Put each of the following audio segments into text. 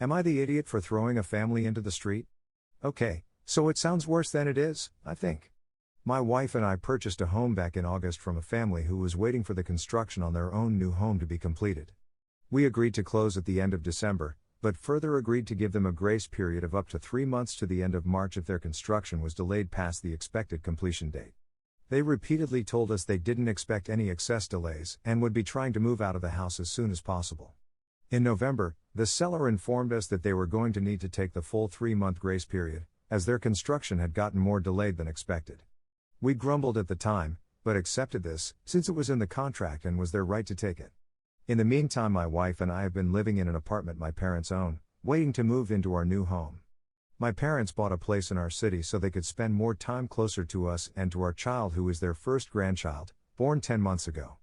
Am I the idiot for throwing a family into the street? Okay, so it sounds worse than it is, I think. My wife and I purchased a home back in August from a family who was waiting for the construction on their own new home to be completed. We agreed to close at the end of December, but further agreed to give them a grace period of up to 3 months to the end of March if their construction was delayed past the expected completion date. They repeatedly told us they didn't expect any excess delays and would be trying to move out of the house as soon as possible. In November, the seller informed us that they were going to need to take the full 3-month grace period, as their construction had gotten more delayed than expected. We grumbled at the time, but accepted this, since it was in the contract and was their right to take it. In the meantime, my wife and I have been living in an apartment my parents own, waiting to move into our new home. My parents bought a place in our city so they could spend more time closer to us and to our child, who is their first grandchild, born 10 months ago.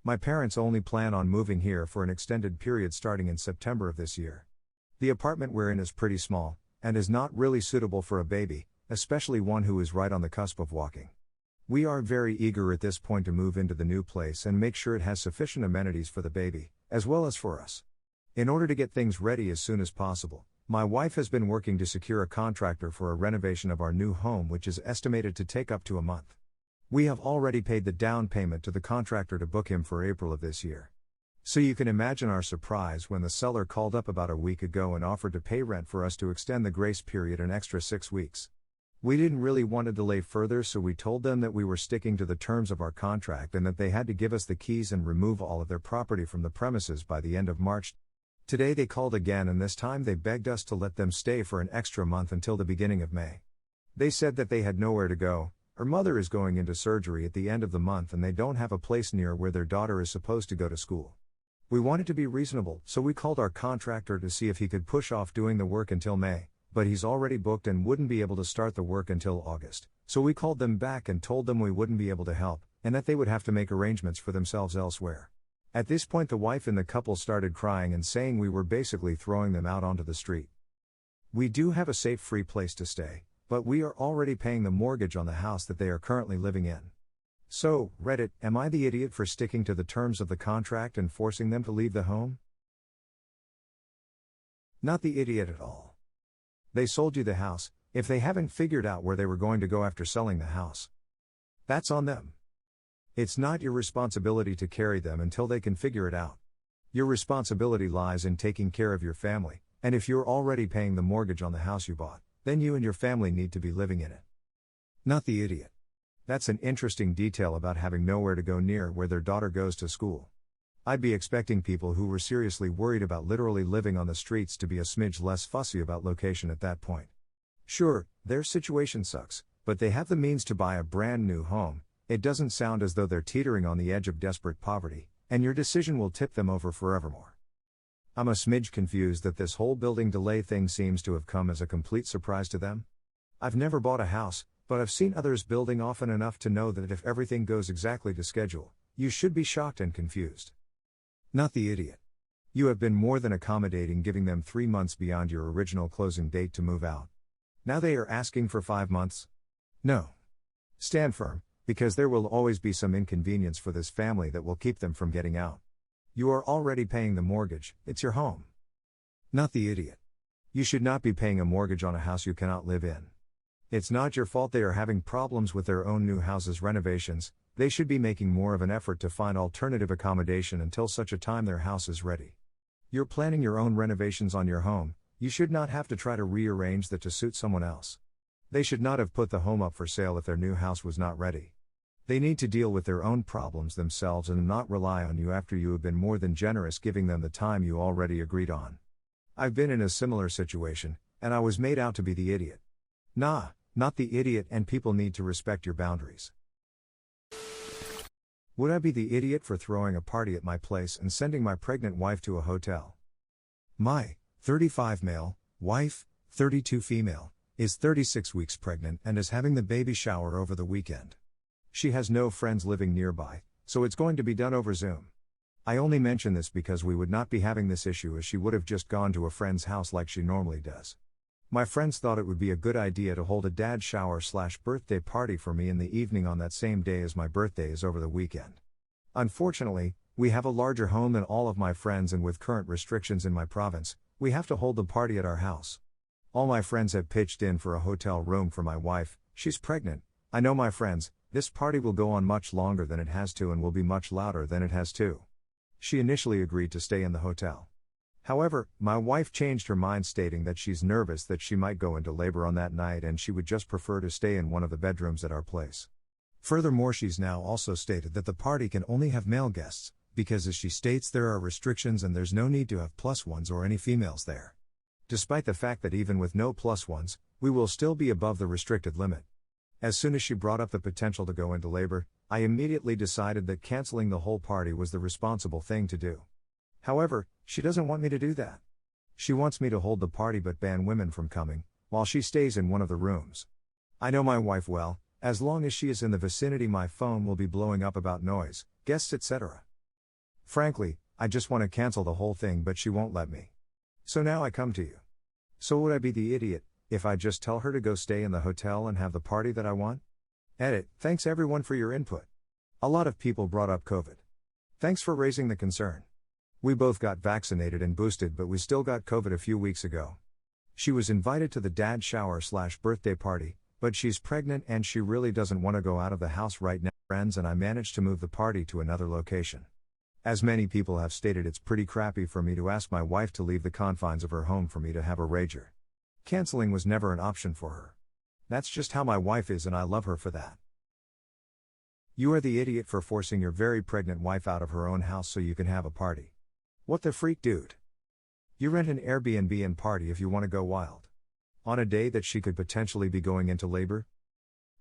My parents only plan on moving here for an extended period starting in September of this year. The apartment we're in is pretty small, and is not really suitable for a baby, especially one who is right on the cusp of walking. We are very eager at this point to move into the new place and make sure it has sufficient amenities for the baby, as well as for us. In order to get things ready as soon as possible, my wife has been working to secure a contractor for a renovation of our new home, which is estimated to take up to a month. We have already paid the down payment to the contractor to book him for April of this year. So you can imagine our surprise when the seller called up about a week ago and offered to pay rent for us to extend the grace period an extra 6 weeks. We didn't really want to delay further, so we told them that we were sticking to the terms of our contract and that they had to give us the keys and remove all of their property from the premises by the end of March. Today they called again, and this time they begged us to let them stay for an extra month until the beginning of May. They said that they had nowhere to go. Her mother is going into surgery at the end of the month and they don't have a place near where their daughter is supposed to go to school. We wanted to be reasonable, so we called our contractor to see if he could push off doing the work until May. But he's already booked and wouldn't be able to start the work until August, so we called them back and told them we wouldn't be able to help, and that they would have to make arrangements for themselves elsewhere. At this point, the wife in the couple started crying and saying we were basically throwing them out onto the street. We do have a safe, free place to stay, but we are already paying the mortgage on the house that they are currently living in. So, Reddit, am I the idiot for sticking to the terms of the contract and forcing them to leave the home? Not the idiot at all. They sold you the house, if they haven't figured out where they were going to go after selling the house. That's on them. It's not your responsibility to carry them until they can figure it out. Your responsibility lies in taking care of your family, and if you're already paying the mortgage on the house you bought, then you and your family need to be living in it. Not the idiot. That's an interesting detail about having nowhere to go near where their daughter goes to school. I'd be expecting people who were seriously worried about literally living on the streets to be a smidge less fussy about location at that point. Sure, their situation sucks, but they have the means to buy a brand new home. It doesn't sound as though they're teetering on the edge of desperate poverty, and your decision will tip them over forevermore. I'm a smidge confused that this whole building delay thing seems to have come as a complete surprise to them. I've never bought a house, but I've seen others building often enough to know that if everything goes exactly to schedule, you should be shocked and confused. Not the idiot. You have been more than accommodating, giving them 3 months beyond your original closing date to move out. Now they are asking for 5 months? No. Stand firm, because there will always be some inconvenience for this family that will keep them from getting out. You are already paying the mortgage, it's your home. Not the idiot. You should not be paying a mortgage on a house you cannot live in. It's not your fault they are having problems with their own new house's renovations. They should be making more of an effort to find alternative accommodation until such a time their house is ready. You're planning your own renovations on your home, you should not have to try to rearrange that to suit someone else. They should not have put the home up for sale if their new house was not ready. They need to deal with their own problems themselves and not rely on you after you have been more than generous giving them the time you already agreed on. I've been in a similar situation, and I was made out to be the idiot. Nah, not the idiot, and people need to respect your boundaries. Would I be the idiot for throwing a party at my place and sending my pregnant wife to a hotel? My 35 male wife, 32 female, is 36 weeks pregnant and is having the baby shower over the weekend. She has no friends living nearby, so it's going to be done over Zoom. I only mention this because we would not be having this issue as she would have just gone to a friend's house like she normally does. My friends thought it would be a good idea to hold a dad shower/birthday party for me in the evening on that same day as my birthday is over the weekend. Unfortunately, we have a larger home than all of my friends, and with current restrictions in my province, We have to hold the party at our house. All my friends have pitched in for a hotel room for my wife, she's pregnant. I know my friends, this party will go on much longer than it has to and will be much louder than it has to. She initially agreed to stay in the hotel. However, my wife changed her mind, stating that she's nervous that she might go into labor on that night and she would just prefer to stay in one of the bedrooms at our place. Furthermore, she's now also stated that the party can only have male guests, because as she states, there are restrictions and there's no need to have plus ones or any females there. Despite the fact that even with no plus ones, we will still be above the restricted limit. As soon as she brought up the potential to go into labor, I immediately decided that canceling the whole party was the responsible thing to do. However, she doesn't want me to do that. She wants me to hold the party but ban women from coming, while she stays in one of the rooms. I know my wife well, as long as she is in the vicinity my phone will be blowing up about noise, guests etc. Frankly, I just want to cancel the whole thing but she won't let me. So now I come to you. So would I be the idiot if I just tell her to go stay in the hotel and have the party that I want? Edit. Thanks everyone for your input. A lot of people brought up COVID. Thanks for raising the concern. We both got vaccinated and boosted, but we still got COVID a few weeks ago. She was invited to the dad shower/birthday party, but she's pregnant and she really doesn't want to go out of the house right now. Friends and I managed to move the party to another location. As many people have stated, it's pretty crappy for me to ask my wife to leave the confines of her home for me to have a rager. Canceling was never an option for her. That's just how my wife is and I love her for that. You are the idiot for forcing your very pregnant wife out of her own house so you can have a party. What the freak, dude? You rent an Airbnb and party if you want to go wild. On a day that she could potentially be going into labor?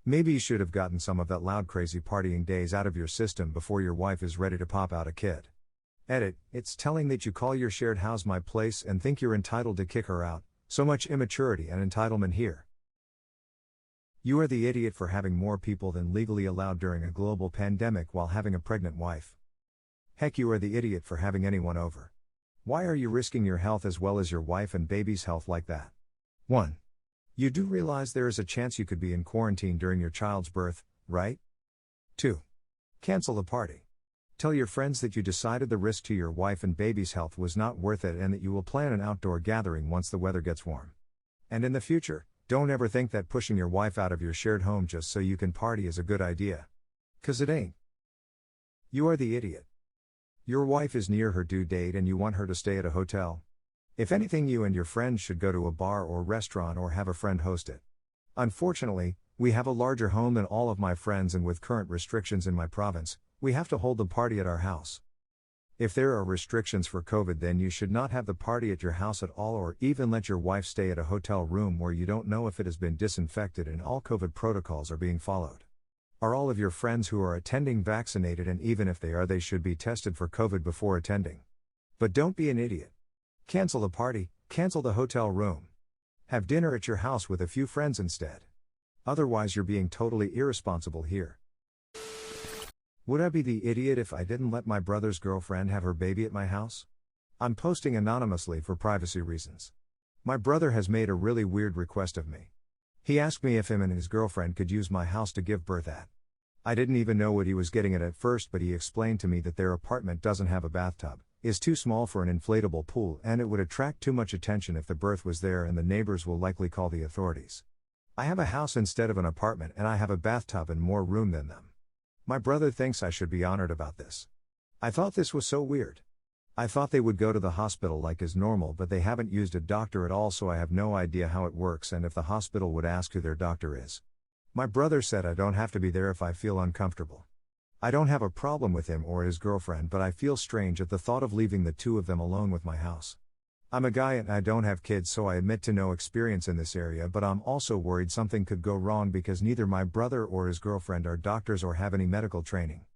Maybe you should have gotten some of that loud crazy partying days out of your system before your wife is ready to pop out a kid. Edit. It's telling that you call your shared house my place and think you're entitled to kick her out. So much immaturity and entitlement here. You are the idiot for having more people than legally allowed during a global pandemic while having a pregnant wife. Heck, you are the idiot for having anyone over. Why are you risking your health as well as your wife and baby's health like that? 1. You do realize there is a chance you could be in quarantine during your child's birth, right? 2. Cancel the party. Tell your friends that you decided the risk to your wife and baby's health was not worth it and that you will plan an outdoor gathering once the weather gets warm. And in the future, don't ever think that pushing your wife out of your shared home just so you can party is a good idea. 'Cause it ain't. You are the idiot. Your wife is near her due date and you want her to stay at a hotel. If anything, you and your friends should go to a bar or restaurant or have a friend host it. Unfortunately, we have a larger home than all of my friends, and with current restrictions in my province, we have to hold the party at our house. If there are restrictions for COVID, then you should not have the party at your house at all, or even let your wife stay at a hotel room where you don't know if it has been disinfected and all COVID protocols are being followed. Are all of your friends who are attending vaccinated? And even if they are, they should be tested for COVID before attending. But don't be an idiot. Cancel the party, cancel the hotel room. Have dinner at your house with a few friends instead. Otherwise, you're being totally irresponsible here. Would I be the idiot if I didn't let my brother's girlfriend have her baby at my house? I'm posting anonymously for privacy reasons. My brother has made a really weird request of me. He asked me if him and his girlfriend could use my house to give birth at. I didn't even know what he was getting at first, but he explained to me that their apartment doesn't have a bathtub, is too small for an inflatable pool, and it would attract too much attention if the birth was there, and the neighbors will likely call the authorities. I have a house instead of an apartment, and I have a bathtub and more room than them. My brother thinks I should be honored about this. I thought this was so weird. I thought they would go to the hospital like is normal, but they haven't used a doctor at all, so I have no idea how it works and if the hospital would ask who their doctor is. My brother said I don't have to be there if I feel uncomfortable. I don't have a problem with him or his girlfriend, but I feel strange at the thought of leaving the two of them alone with my house. I'm a guy and I don't have kids, so I admit to no experience in this area, but I'm also worried something could go wrong because neither my brother or his girlfriend are doctors or have any medical training.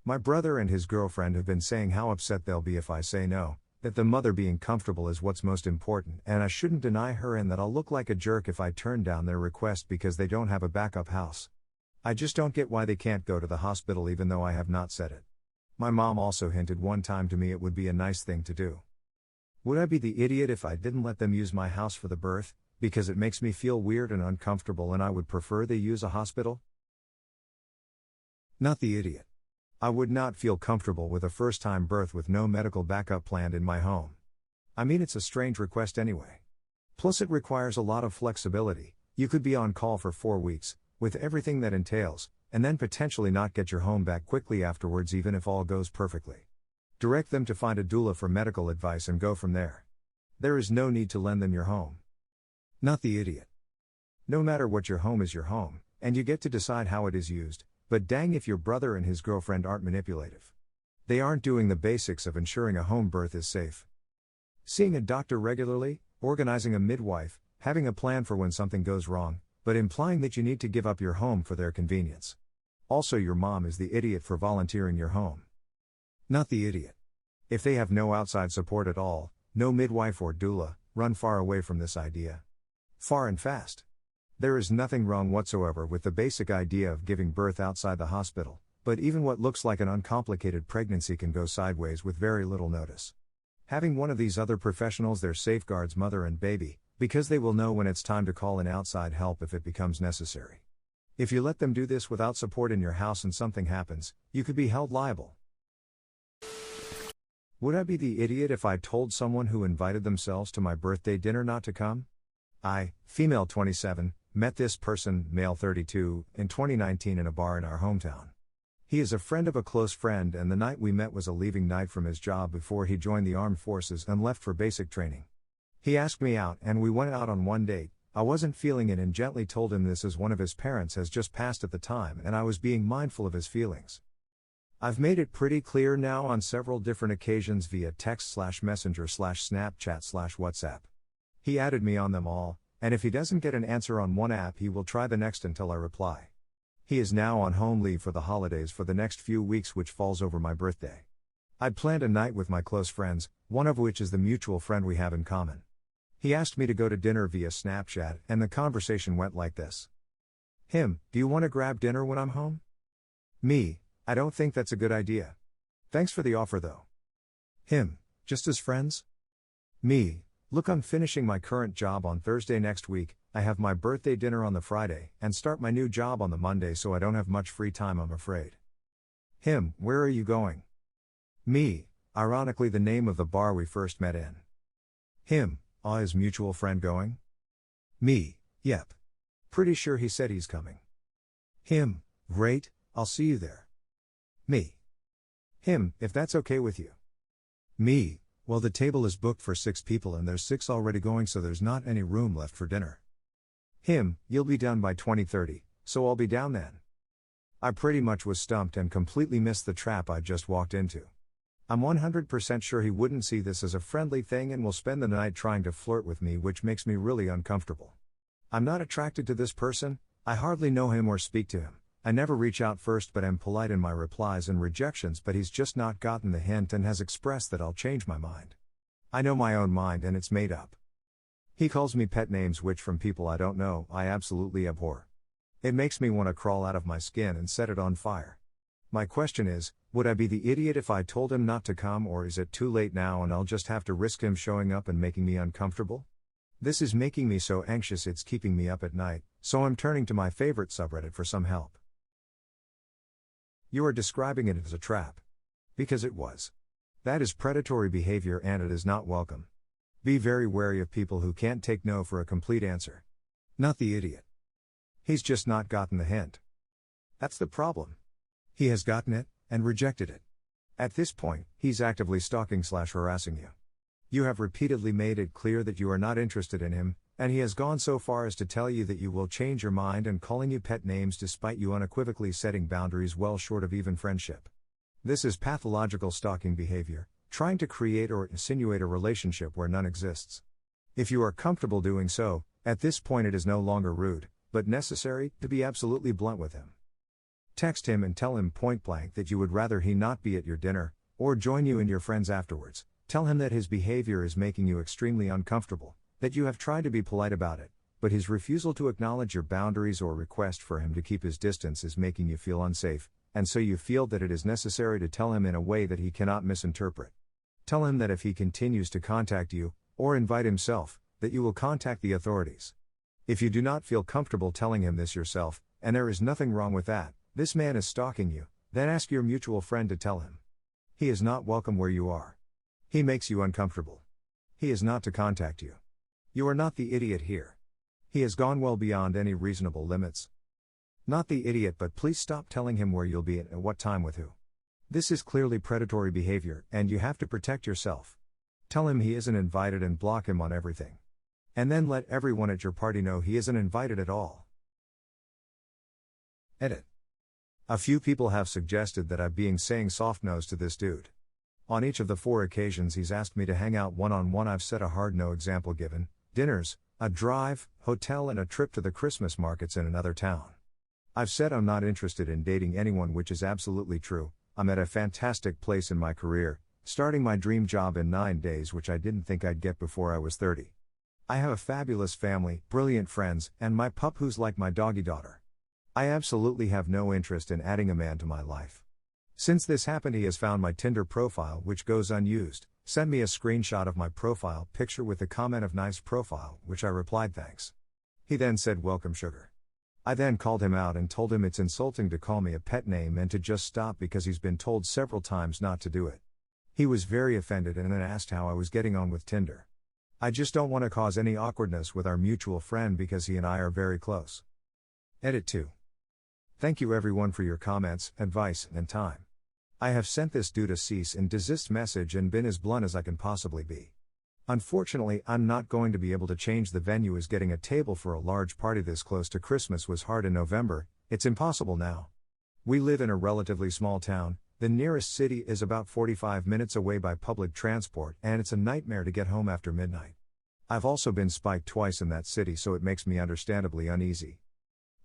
My brother and his girlfriend have been saying how upset they'll be if I say no, that the mother being comfortable is what's most important and I shouldn't deny her, and that I'll look like a jerk if I turn down their request because they don't have a backup house. I just don't get why they can't go to the hospital even though I have not said it. My mom also hinted one time to me it would be a nice thing to do. Would I be the idiot if I didn't let them use my house for the birth, because it makes me feel weird and uncomfortable and I would prefer they use a hospital? Not the idiot. I would not feel comfortable with a first-time birth with no medical backup planned in my home. I mean, it's a strange request anyway. Plus, it requires a lot of flexibility. You could be on call for 4 weeks, with everything that entails, and then potentially not get your home back quickly afterwards, even if all goes perfectly. Direct them to find a doula for medical advice and go from there. There is no need to lend them your home. Not the idiot. No matter what, your home is your home, and you get to decide how it is used, but dang if your brother and his girlfriend aren't manipulative. They aren't doing the basics of ensuring a home birth is safe. Seeing a doctor regularly, organizing a midwife, having a plan for when something goes wrong, but implying that you need to give up your home for their convenience. Also, your mom is the idiot for volunteering your home. Not the idiot. If they have no outside support at all, no midwife or doula, run far away from this idea. Far and fast. There is nothing wrong whatsoever with the basic idea of giving birth outside the hospital, but even what looks like an uncomplicated pregnancy can go sideways with very little notice. Having one of these other professionals there safeguards mother and baby, because they will know when it's time to call in outside help if it becomes necessary. If you let them do this without support in your house and something happens, you could be held liable. Would I be the idiot if I told someone who invited themselves to my birthday dinner not to come? I, female 27, met this person, male 32, in 2019 in a bar in our hometown. He is a friend of a close friend, and the night we met was a leaving night from his job before he joined the armed forces and left for basic training. He asked me out and we went out on one date. I wasn't feeling it and gently told him this as one of his parents has just passed at the time and I was being mindful of his feelings. I've made it pretty clear now on several different occasions via text/messenger/Snapchat/WhatsApp. He added me on them all, and if he doesn't get an answer on one app he will try the next until I reply. He is now on home leave for the holidays for the next few weeks, which falls over my birthday. I'd planned a night with my close friends, one of which is the mutual friend we have in common. He asked me to go to dinner via Snapchat and the conversation went like this. Him, do you want to grab dinner when I'm home? Me, I don't think that's a good idea. Thanks for the offer though. Him, just as friends? Me, look, I'm finishing my current job on Thursday next week, I have my birthday dinner on the Friday, and start my new job on the Monday, so I don't have much free time, I'm afraid. Him, where are you going? Me, ironically the name of the bar we first met in. Him, his mutual friend going? Me, yep. Pretty sure he said he's coming. Him, great, I'll see you there. Me. Him, if that's okay with you. Me, well, the table is booked for 6 people and there's 6 already going, so there's not any room left for dinner. Him, you'll be done by 20:30, so I'll be down then. I pretty much was stumped and completely missed the trap I just walked into. I'm 100% sure he wouldn't see this as a friendly thing and will spend the night trying to flirt with me, which makes me really uncomfortable. I'm not attracted to this person, I hardly know him or speak to him. I never reach out first but am polite in my replies and rejections, but he's just not gotten the hint and has expressed that I'll change my mind. I know my own mind and it's made up. He calls me pet names, which from people I don't know, I absolutely abhor. It makes me want to crawl out of my skin and set it on fire. My question is, would I be the idiot if I told him not to come, or is it too late now and I'll just have to risk him showing up and making me uncomfortable? This is making me so anxious it's keeping me up at night, so I'm turning to my favorite subreddit for some help. You are describing it as a trap. Because it was. That is predatory behavior and it is not welcome. Be very wary of people who can't take no for a complete answer. Not the idiot. He's just not gotten the hint. That's the problem. He has gotten it, and rejected it. At this point, he's actively stalking/harassing you. You have repeatedly made it clear that you are not interested in him, and he has gone so far as to tell you that you will change your mind and calling you pet names despite you unequivocally setting boundaries well short of even friendship. This is pathological stalking behavior, trying to create or insinuate a relationship where none exists. If you are comfortable doing so, at this point it is no longer rude, but necessary, to be absolutely blunt with him. Text him and tell him point blank that you would rather he not be at your dinner, or join you and your friends afterwards. Tell him that his behavior is making you extremely uncomfortable, that you have tried to be polite about it, but his refusal to acknowledge your boundaries or request for him to keep his distance is making you feel unsafe, and so you feel that it is necessary to tell him in a way that he cannot misinterpret. Tell him that if he continues to contact you, or invite himself, that you will contact the authorities. If you do not feel comfortable telling him this yourself, and there is nothing wrong with that, this man is stalking you, then ask your mutual friend to tell him. He is not welcome where you are. He makes you uncomfortable. He is not to contact you. You are not the idiot here. He has gone well beyond any reasonable limits. Not the idiot, but please stop telling him where you'll be at what time with who. This is clearly predatory behavior, and you have to protect yourself. Tell him he isn't invited and block him on everything. And then let everyone at your party know he isn't invited at all. Edit. A few people have suggested that I've been saying soft nose to this dude. On each of the 4 occasions he's asked me to hang out one-on-one, I've said a hard no, example given: dinners, a drive, hotel, and a trip to the Christmas markets in another town. I've said I'm not interested in dating anyone, which is absolutely true. I'm at a fantastic place in my career, starting my dream job in 9 days, which I didn't think I'd get before I was 30. I have a fabulous family, brilliant friends, and my pup who's like my doggy daughter. I absolutely have no interest in adding a man to my life. Since this happened, he has found my Tinder profile, which goes unused, sent me a screenshot of my profile picture with the comment of "nice profile," which I replied thanks. He then said welcome sugar. I then called him out and told him it's insulting to call me a pet name and to just stop because he's been told several times not to do it. He was very offended and then asked how I was getting on with Tinder. I just don't want to cause any awkwardness with our mutual friend because he and I are very close. Edit 2. Thank you everyone for your comments, advice, and time. I have sent this dude a cease and desist message and been as blunt as I can possibly be. Unfortunately, I'm not going to be able to change the venue, as getting a table for a large party this close to Christmas was hard in November. It's impossible now. We live in a relatively small town, the nearest city is about 45 minutes away by public transport, and it's a nightmare to get home after midnight. I've also been spiked twice in that city, so it makes me understandably uneasy.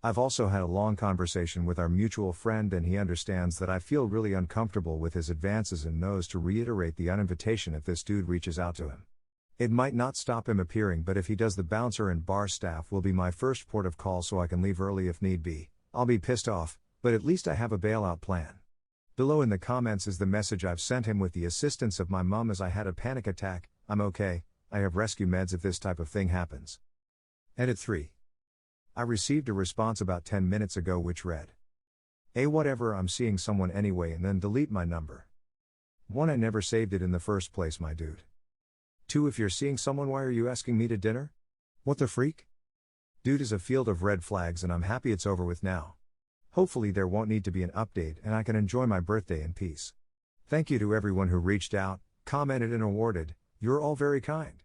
I've also had a long conversation with our mutual friend, and he understands that I feel really uncomfortable with his advances and knows to reiterate the uninvitation if this dude reaches out to him. It might not stop him appearing, but if he does, the bouncer and bar staff will be my first port of call so I can leave early if need be. I'll be pissed off, but at least I have a bailout plan. Below in the comments is the message I've sent him with the assistance of my mum, as I had a panic attack. I'm okay, I have rescue meds if this type of thing happens. Edit 3. I received a response about 10 minutes ago which read: whatever, I'm seeing someone anyway, and then delete my number. 1. I never saved it in the first place, my dude. 2. If you're seeing someone, why are you asking me to dinner? What the freak? Dude is a field of red flags, and I'm happy it's over with now. Hopefully there won't need to be an update and I can enjoy my birthday in peace. Thank you to everyone who reached out, commented and awarded, you're all very kind.